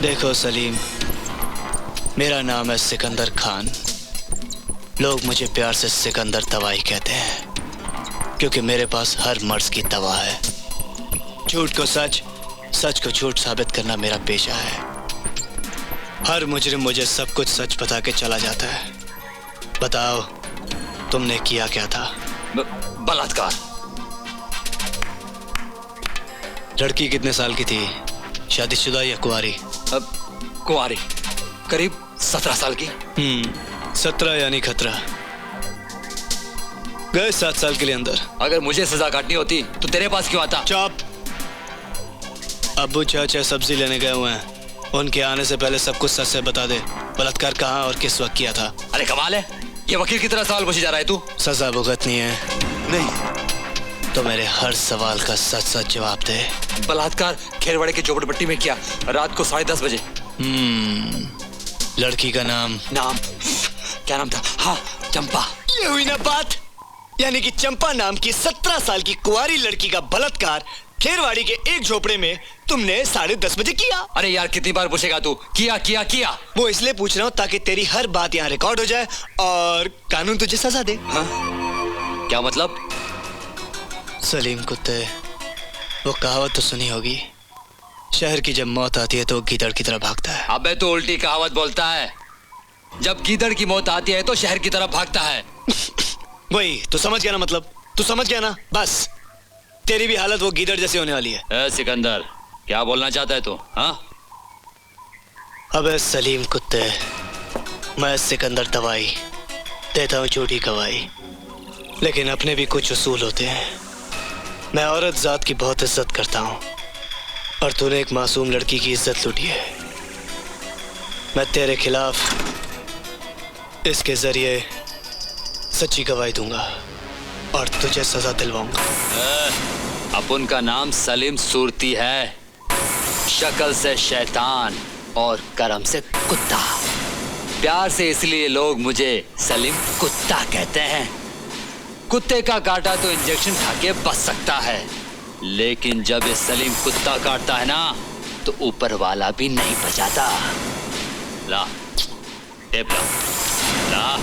देखो सलीम, मेरा नाम है सिकंदर खान। लोग मुझे प्यार से सिकंदर दवाई कहते हैं, क्योंकि मेरे पास हर मर्ज की दवा है। झूठ को सच, सच को झूठ साबित करना मेरा पेशा है। हर मुजरिम मुझे सब कुछ सच बता के चला जाता है। बताओ, तुमने किया क्या था? बलात्कार। लड़की कितने साल की थी? शादीशुदा या कुंवारी? अब कुंवारी, करीब 17 साल की। 17 यानी खतरा। गए 7 साल के लिए अंदर। अगर मुझे सजा काटनी होती तो तेरे पास क्यों आता? चुप। अब्बू चाचा सब्जी लेने गए हुए हैं, उनके आने से पहले सब कुछ सच से बता दे। बलात्कार कहाँ और किस वक्त किया था? अरे कमाल है, ये वकील की तरह सवाल पूछे जा रहा है तू। सजा भुगतनी है? नहीं। तो मेरे हर सवाल का सच सच जवाब दे। बलात्कार खेरवाड़े की झोपड़पट्टी में किया, रात को 10:30 बजे। लड़की का नाम? क्या नाम था? हाँ, चंपा। ये हुई ना बात। यानी कि चंपा नाम की 17 साल की कुंवारी लड़की का बलात्कार खेरवाड़ी के एक झोपड़े में तुमने 10:30 बजे किया। अरे यार, कितनी बार पूछेगा तू? किया किया किया। वो इसलिए पूछ रहा हूँ ताकि तेरी हर बात यहाँ रिकॉर्ड हो जाए और कानून तुझे सजा दे। हाँ? क्या मतलब? सलीम कुत्ते, वो कहावत तो सुनी होगी, शहर की जब मौत आती है तो गीदड़ की तरह भागता है। अबे तो उल्टी कहावत बोलता है। जब गीदड़ की मौत आती है तो शहर की तरफ भागता है। वही तो, समझ गया ना? मतलब तू समझ गया ना? बस तेरी भी हालत वो गीदड़ जैसी होने वाली है। ए सिकंदर, क्या बोलना चाहता है तू? हाँ? अबे सलीम कुत्ते, मैं सिकंदर दवाई देता हूँ झूठी गवाही, लेकिन अपने भी कुछ उसूल होते हैं। मैं औरत जात की बहुत इज्जत करता हूँ और तूने एक मासूम लड़की की इज्जत लूटी है। मैं तेरे खिलाफ इसके जरिए सच्ची गवाही दूंगा और तुझे सजा दिलवाऊंगा। अपन का नाम सलीम सूरती है, शक्ल से शैतान और कर्म से कुत्ता। प्यार से इसलिए लोग मुझे सलीम कुत्ता कहते हैं। कुत्ते का काटा तो इंजेक्शन खा के बच सकता है, लेकिन जब ये सलीम कुत्ता काटता है ना तो ऊपर वाला भी नहीं बचाता। ला टेप ला।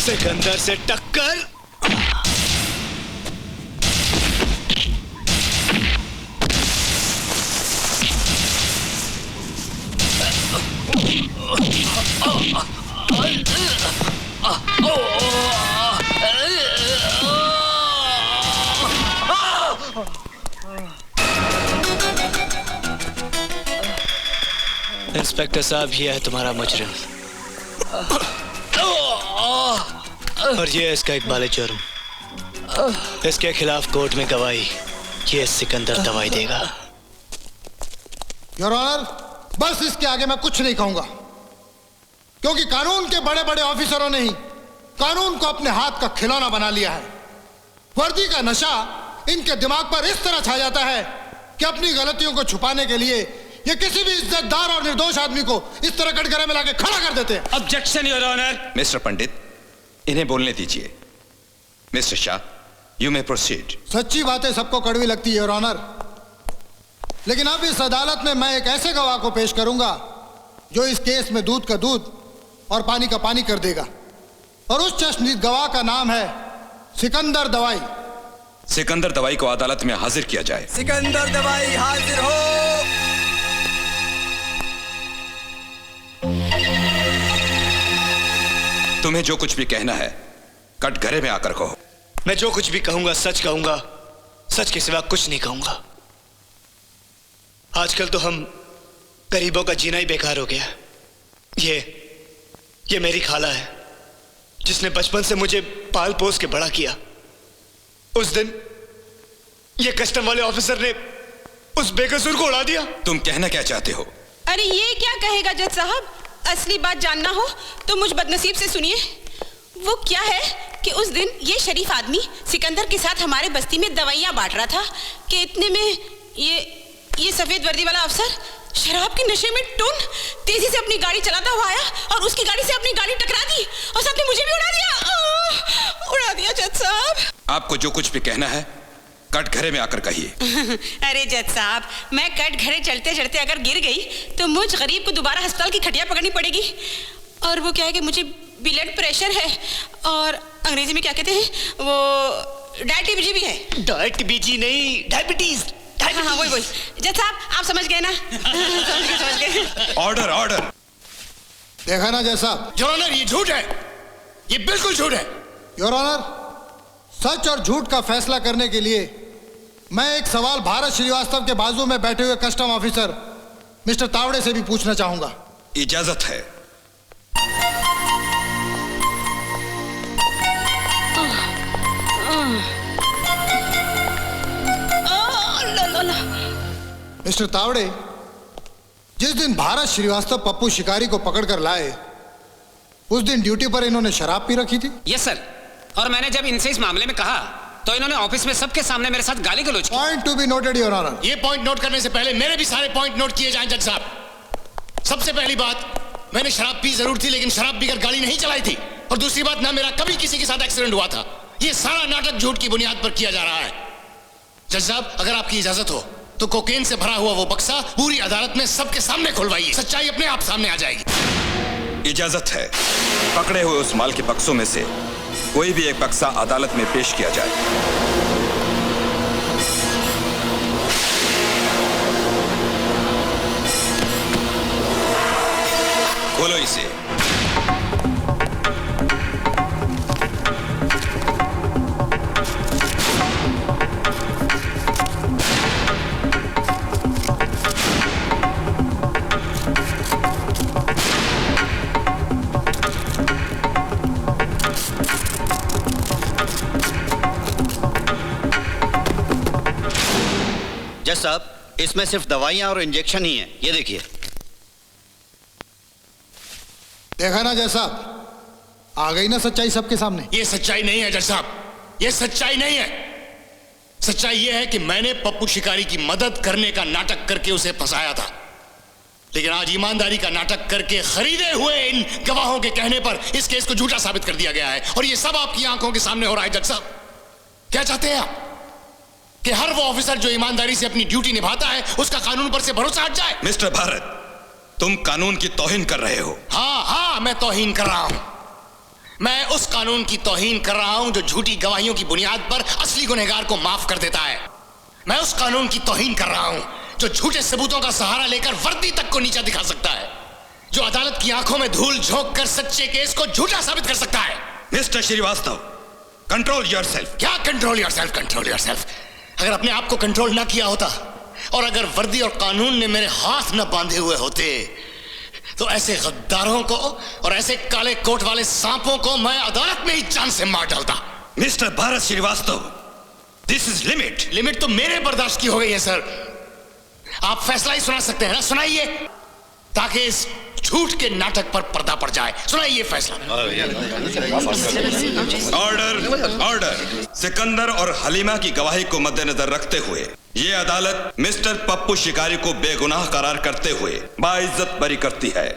सिकंदर से टक्कर। इंस्पेक्टर साहब, ये है तुम्हारा मुजरिम और ये इसका इकबाल जुर्म। इसके खिलाफ कोर्ट में गवाही ये सिकंदर दवाई देगा। योर ऑनर, बस इसके आगे मैं कुछ नहीं कहूंगा, क्योंकि कानून के बड़े बड़े ऑफिसरों ने ही कानून को अपने हाथ का खिलौना बना लिया है। वर्दी का नशा इनके दिमाग पर इस तरह छा जाता है कि अपनी गलतियों को छुपाने के लिए ये किसी भी इज्जतदार और निर्दोष आदमी को इस तरह कटघरे में लाके खड़ा कर देते हैं। Objection your honour. Mister Pandit, इन्हें बोलने दीजिए। Mister Shah, you may proceed. सच्ची बातें सबको कड़वी लगती है योर ऑनर, लेकिन अब इस अदालत में मैं एक ऐसे गवाह को पेश करूंगा जो इस केस में दूध का दूध और पानी का पानी कर देगा, और उस चश्मदीद गवाह का नाम है सिकंदर दवाई। सिकंदर दवाई को अदालत में हाजिर किया जाए। सिकंदर दवाई हाजिर हो। तुम्हें जो कुछ भी कहना है कटघरे में आकर कहो। मैं जो कुछ भी कहूंगा सच कहूंगा, सच के सिवा कुछ नहीं कहूंगा। आजकल तो हम गरीबों का जीना ही बेकार हो गया। ये मेरी खाला है, जिसने बचपन से मुझे पाल पोस के बड़ा किया। उस दिन ये कस्टम वाले ऑफिसर ने उस बेकसूर को उड़ा दिया। तुम कहना क्या चाहते हो? अरे ये क्या कहेगा जज साहब, असली बात जानना हो तो मुझ बदनसीब से सुनिए। वो क्या है कि उस दिन ये शरीफ आदमी सिकंदर के साथ हमारे बस्ती में दवाइयाँ बांट रहा था कि इतने में ये सफेद वर्दी वाला अफसर शराब के नशे में टुन तेजी से अपनी गाड़ी चलाता हुआ आया और उसकी गाड़ी से अपनी गाड़ी टकरा दी और साथ में मुझे भी उड़ा दिया जज साहब। आपको जो कुछ भी कहना है कटघरे में आकर कहिए। अरे जज साहब, मैं कटघरे चलते चलते अगर गिर गई तो मुझ गरीब को दोबारा अस्पताल की खटिया पकड़नी पड़ेगी। और वो क्या है कि मुझे ब्लड प्रेशर है और अंग्रेजी में क्या कहते हैं वो डायबिटीज भी है। डायबिटीज नहीं, डायबिटीज। हाँ वही जज साहब, आप समझ गए ना? समझ गए। Order order. देखा ना जैसा? योर ऑनर, ये झूठ है, ये बिल्कुल झूठ है। योर ऑनर, सच और झूठ का फैसला करने के लिए मैं एक सवाल भारत श्रीवास्तव के बाजू में बैठे हुए कस्टम ऑफिसर मिस्टर तावड़े से भी पूछना चाहूंगा। इजाजत है। मिस्टर तावड़े, जिस दिन भारत श्रीवास्तव पप्पू शिकारी को पकड़कर लाए उस दिन ड्यूटी पर इन्होंने शराब पी रखी थी? Yes sir. और मैंने जब इनसे इस मामले में कहा तो इन्होंने ऑफिस में सबके सामने मेरे साथ गाली गलौज की। Point to be noted your honour. ये पॉइंट नोट करने से पहले मेरे भी सारे पॉइंट नोट किए जाएं जज साहब। सबसे पहली बात, मैंने शराब पी जरूर थी लेकिन शराब पीकर गाड़ी नहीं चलाई थी। और दूसरी बात, ना मेरा कभी किसी के साथ एक्सीडेंट हुआ था। ये सारा नाटक झूठ की बुनियाद पर किया जा रहा है। जज साहब, अगर आपकी इजाजत हो तो कोकेन से भरा हुआ वो बक्सा पूरी अदालत में सबके सामने खुलवाइए। सच्चाई अपने आप सामने आ जाएगी। इजाजत है। पकड़े हुए उस माल के बक्सों में से कोई भी एक बक्सा अदालत में पेश किया जाए। खोलो इसे। जज साहब, इसमें सिर्फ दवाइयां और इंजेक्शन ही हैं। ये देखिए। देखा ना जैसा? आ गई ना सच्चाई सबके सामने। ये सच्चाई नहीं है जज साहब, ये सच्चाई नहीं है। सच्चाई ये है कि मैंने पप्पू शिकारी की मदद करने का नाटक करके उसे फंसाया था, लेकिन आज ईमानदारी का नाटक करके खरीदे हुए इन गवाहों के कहने पर इस केस को झूठा साबित कर दिया गया है। और ये सब आपकी आंखों के सामने हो रहा है जज साहब। क्या चाहते हैं आप कि हर वो ऑफिसर जो ईमानदारी से अपनी ड्यूटी निभाता है उसका कानून पर से भरोसा हट जाए? मिस्टर भारत, तुम कानून की तौहीन कर रहे हो। हाँ, मैं तौहीन कर रहा हूं। मैं उस कानून की तौहीन कर रहा हूं जो झूठी गवाहियों की बुनियाद पर असली गुनहगार को माफ कर देता है। मैं उस कानून की तौहीन कर रहा हूं जो झूठे सबूतों का सहारा लेकर वर्दी तक को नीचा दिखा सकता है, जो अदालत की आंखों में धूल झोंक कर सच्चे केस को झूठा साबित कर सकता है। Mister Srivastava, control yourself. क्या कंट्रोल योरसेल्फ? Control yourself? अगर अपने आप को कंट्रोल ना किया होता और अगर वर्दी और कानून ने मेरे हाथ न बांधे हुए होते तो ऐसे गद्दारों को और ऐसे काले कोट वाले सांपों को मैं अदालत में ही जान से मार डालता। Mister Bharat Srivastava, this is limit. Limit तो मेरे बर्दाश्त की हो गई है सर। आप फैसला ही सुना सकते हैं ना? सुनाइए, ताकि इस झूठ के नाटक पर पर्दा पड़ जाए। सुनाइए फैसला। Order order. सिकंदर और हलीमा की गवाही को मद्देनजर रखते हुए ये अदालत मिस्टर पप्पू शिकारी को बेगुनाह करार करते हुए बाइज्जत बरी करती है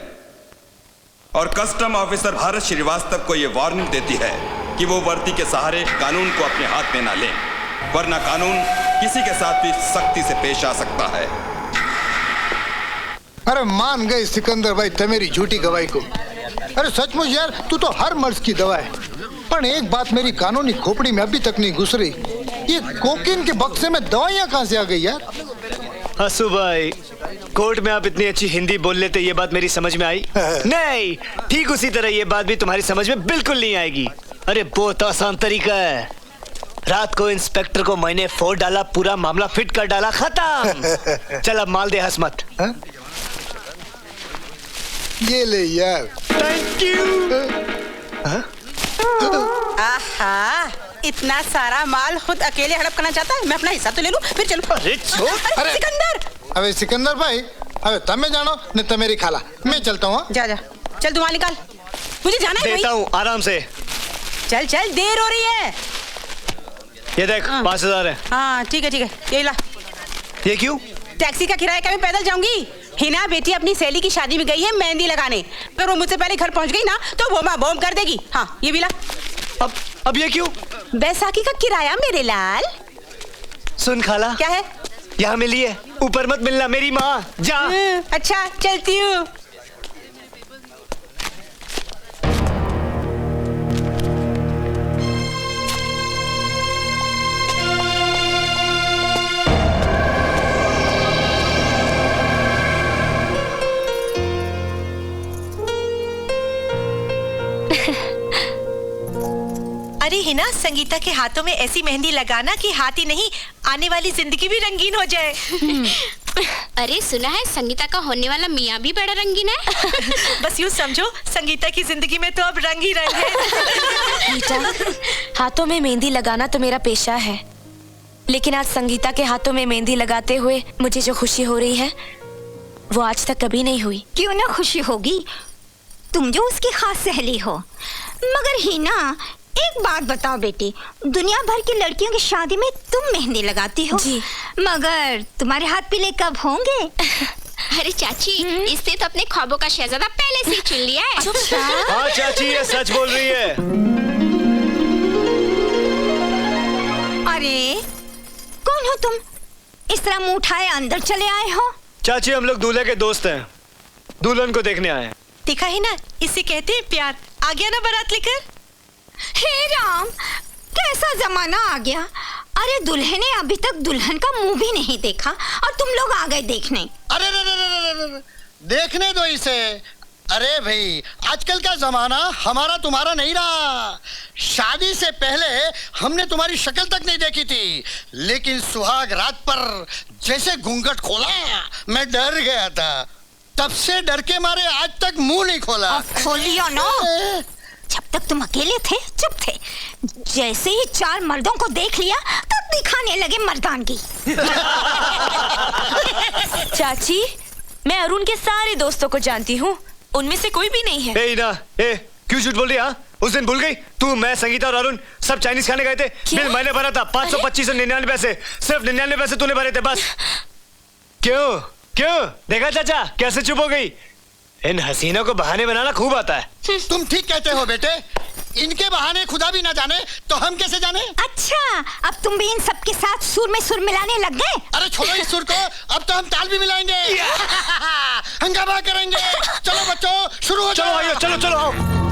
और कस्टम ऑफिसर भारत श्रीवास्तव को यह वार्निंग देती है कि वो वर्दी के सहारे कानून को अपने हाथ में ना लें, वरना कानून किसी के साथ भी सख्ती से पेश आ सकता है। अरे मान गए सिकंदर भाई ते मेरी झूठी गवाही को। अरे सचमुच यार, तू तो हर मर्ज की दवा है। पर एक बात मेरी कानूनी खोपड़ी में अभी तक नहीं घुस रही, ये कोकीन के बक्से में दवाइयाँ कहाँ से आ गई यार? हसू भाई, कोर्ट में आप इतनी अच्छी हिंदी बोल लेते, ये बात मेरी समझ में आई? नहीं, ठीक उसी तरह ये बात भी तुम्हारी समझ में बिल्कुल नहीं आएगी। अरे बहुत आसान तरीका है। रात को इंस्पेक्टर को मैंने फोन डाला, पूरा मामला फिट कर डाला, खत्म। चल अब माल दे, हंस मत। ये ले यार। Thank you. आहा, इतना सारा माल खुद अकेले हड़प करना चाहता है। मैं अपना हिस्सा तो ले लूं, फिर चलो। अरे छोड़। अरे सिकंदर, अबे सिकंदर भाई, अबे तब मैं जानो नहीं तो मेरी खाला। मैं चलता हूँ। जा जा, चल तू वहाँ निकाल, मुझे जाना है। देता हूँ आराम से। चल चल, देर हो रही है। ये देख 5,000 है। हाँ ठीक है ठीक है, ये ला। ये क्यों? टैक्सी का किराया क्या मैं पैदल जाऊंगी? हिना बेटी अपनी सहेली की शादी में गई है मेहंदी लगाने। अगर वो मुझसे पहले घर पहुंच गई ना तो वो बम कर देगी। हाँ ये भी ला। अब ये क्यों? बैसाखी का किराया मेरे लाल। सुन खाला, क्या है? यहाँ मिली है, ऊपर मत मिलना, मेरी माँ। जा। अच्छा चलती हूँ। अरे हिना, संगीता के हाथों में ऐसी मेहंदी लगाना कि हाथ ही नहीं आने वाली जिंदगी भी रंगीन हो जाए। अरे सुना है संगीता का होने वाला मियाँ भी बड़ा रंगीन है। बस यूँ समझो, संगीता की जिंदगी में तो अब रंग ही रंग है। बेटा, हाथों में मेहंदी लगाना तो मेरा पेशा है, लेकिन आज संगीता के हाथों में मेहंदी लगाते हुए मुझे जो खुशी हो रही है वो आज तक कभी नहीं हुई। क्यों ना खुशी होगी, तुम जो उसकी खास सहेली हो। मगर हिना, एक बात बताओ बेटी, दुनिया भर की लड़कियों की शादी में तुम मेहंदी लगाती हो जी। मगर तुम्हारे हाथ पीले कब होंगे? अरे चाची, इसने तो अपने ख्वाबों का शहजादा पहले से ही चुन लिया है। हाँ चाची, ये सच बोल रही है। अरे कौन हो तुम? इस तरह मुंह उठाए अंदर चले आए हो? चाची, हम लोग दूल्हे के दोस्त हैं, दुल्हन को देखने आए हैं। देखा है ना, इसे कहते हैं प्यार। आ गया ना बारात लेकर। हे राम, कैसा जमाना आ गया। अरे दुल्हे ने अभी तक दुल्हन का मुंह भी नहीं देखा और तुम लोग आ गए देखने। अरे देखने दो इसे। अरे भाई, आजकल का जमाना हमारा तुम्हारा नहीं रहा। शादी से पहले हमने तुम्हारी शक्ल तक नहीं देखी थी, लेकिन सुहाग रात पर जैसे घूंघट खोला मैं डर गया था। तब से डर के मारे आज तक मुंह नहीं खोला। खोलियो ना। जब तक तुम अकेले थे चुप थे, जैसे ही 4 मर्दों को देख लिया तब दिखाने लगे मर्दानगी। चाची, मैं अरुण के सारे दोस्तों को जानती हूँ, उनमें से कोई भी नहीं है। क्यों झूठ बोल रही? हाँ, उस दिन भूल गई तू, मैं, संगीता और अरुण सब चाइनीज खाने गए थे। बिल मैंने भरा था 525.99 पैसे, सिर्फ 99 पैसे तूने भरे थे बस। क्यों क्यों? देखा चाचा कैसे चुप हो गई? इन हसीनों को बहाने बनाना खूब आता है। तुम ठीक कहते हो बेटे, इनके बहाने खुदा भी ना जाने तो हम कैसे जाने। अच्छा, अब तुम भी इन सब के साथ सुर में सुर मिलाने लग गए। अरे छोड़ो इस सुर को, अब तो हम ताल भी मिलाएंगे। हंगामा करेंगे। चलो बच्चों, शुरू हो जाओ। चलो चलो चलो।